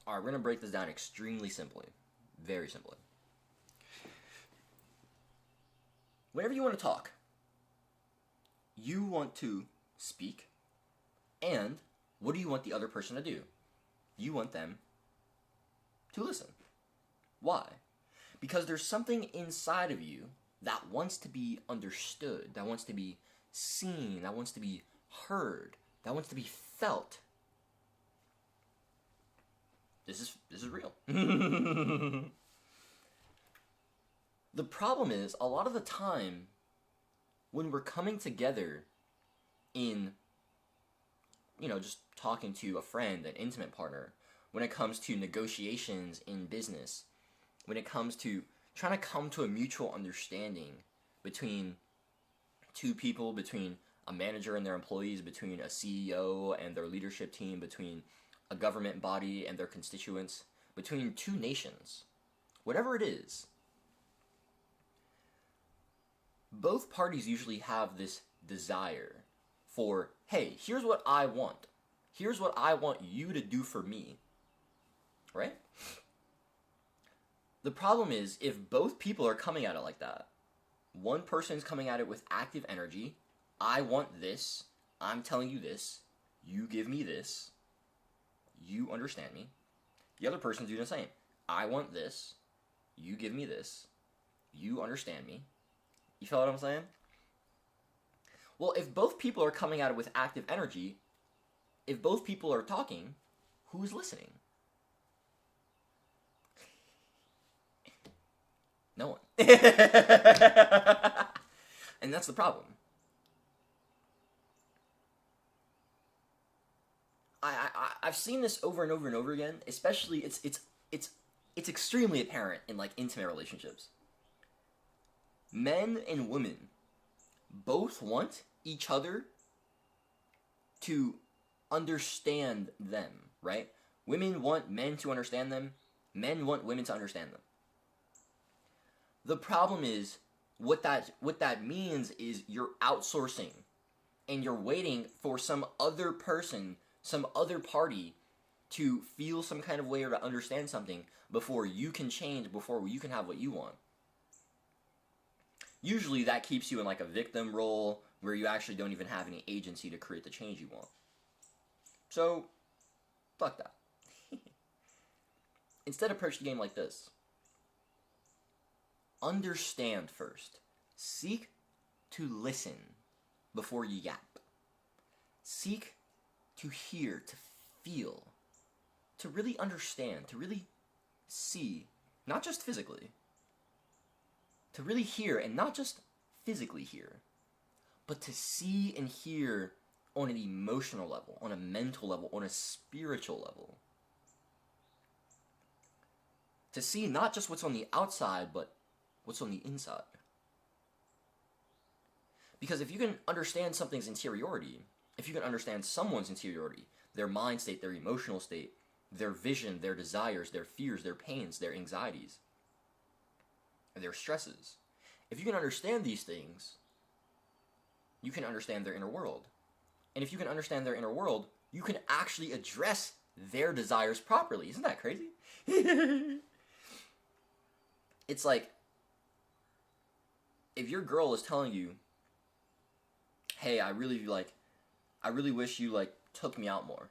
All right, we're going to break this down extremely simply. Very simply. Whenever you want to talk, you want to speak, and what do you want the other person to do? You want them to listen. Why? Because there's something inside of you that wants to be understood, that wants to be seen, that wants to be heard, that wants to be felt. This is real. The problem is, a lot of the time, when we're coming together in, just talking to a friend, an intimate partner, when it comes to negotiations in business, when it comes to trying to come to a mutual understanding between two people, between a manager and their employees, between a CEO and their leadership team, between a government body and their constituents, between two nations, whatever it is, both parties usually have this desire for, hey, here's what I want. Here's what I want you to do for me. Right? The problem is, if both people are coming at it like that, one person's coming at it with active energy, I want this, I'm telling you this, you give me this, you understand me. The other person's doing the same. I want this, you give me this, you understand me. You feel what I'm saying? Well, if both people are coming at it with active energy, if both people are talking, who's listening? No one. And that's the problem. I've seen this over and over and over again. Especially, it's extremely apparent in like intimate relationships. Men and women both want each other to understand them, right? Women want men to understand them. Men want women to understand them. The problem is, what that means is you're outsourcing, and you're waiting for some other person, some other party, to feel some kind of way or to understand something before you can change, before you can have what you want. Usually that keeps you in like a victim role where you actually don't even have any agency to create the change you want. So, fuck that. Instead, approach the game like this. Understand first. Seek to listen before you yap. Seek to hear, to feel, to really understand, to really see, not just physically, to really hear, and not just physically hear, but to see and hear on an emotional level, on a mental level, on a spiritual level. To see not just what's on the outside, but what's on the inside. Because if you can understand something's interiority, if you can understand someone's interiority, their mind state, their emotional state, their vision, their desires, their fears, their pains, their anxieties, their stresses. If you can understand these things, you can understand their inner world. And if you can understand their inner world, you can actually address their desires properly. Isn't that crazy? It's like, if your girl is telling you, hey, I really wish you took me out more.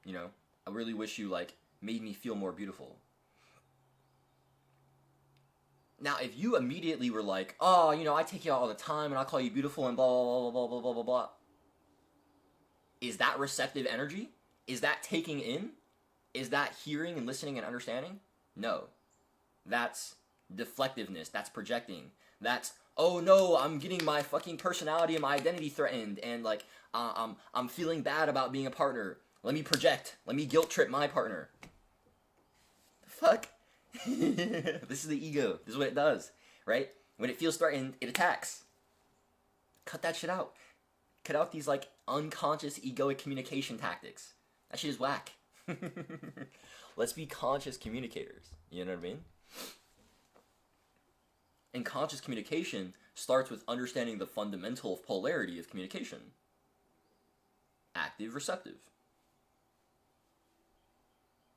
I really wish you made me feel more beautiful. Now, if you immediately were like, oh, I take you out all the time and I call you beautiful and blah, blah, blah, blah, blah, blah, blah, blah. Is that receptive energy? Is that taking in? Is that hearing and listening and understanding? No. That's deflectiveness. That's projecting. That's, oh no, I'm getting my fucking personality and my identity threatened, and I'm feeling bad about being a partner. Let me project. Let me guilt trip my partner. The fuck? This is the ego. This is what it does, right? When it feels threatened, it attacks. Cut that shit out. Cut out these unconscious egoic communication tactics. That shit is whack. Let's be conscious communicators. You know what I mean? And conscious communication starts with understanding the fundamental polarity of communication. Active, receptive.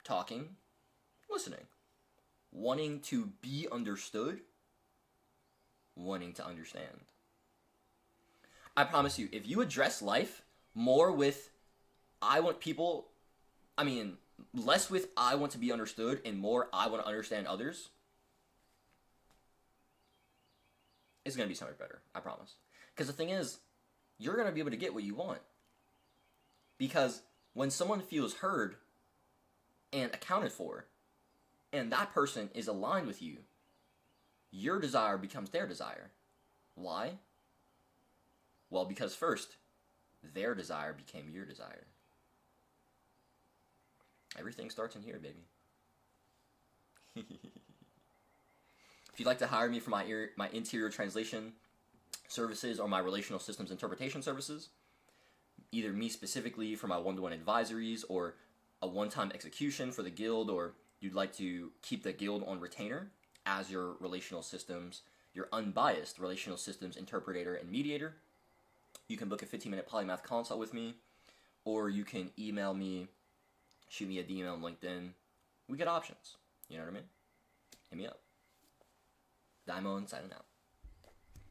Talking, listening. Wanting to be understood, wanting to understand. I promise you, if you address life more with, less with I want to be understood and more I want to understand others, it's going to be so much better, I promise. Because the thing is, you're going to be able to get what you want. Because when someone feels heard and accounted for, and that person is aligned with you, your desire becomes their desire. Why? Well, because first, their desire became your desire. Everything starts in here, baby. If you'd like to hire me for my interior translation services or my relational systems interpretation services, either me specifically for my one-to-one advisories or a one-time execution for the guild, or you'd like to keep the guild on retainer as your relational systems, your unbiased relational systems interpreter and mediator, you can book a 15-minute polymath consult with me, or you can email me, shoot me a DM on LinkedIn. We get options. You know what I mean? Hit me up. Daimon signing out.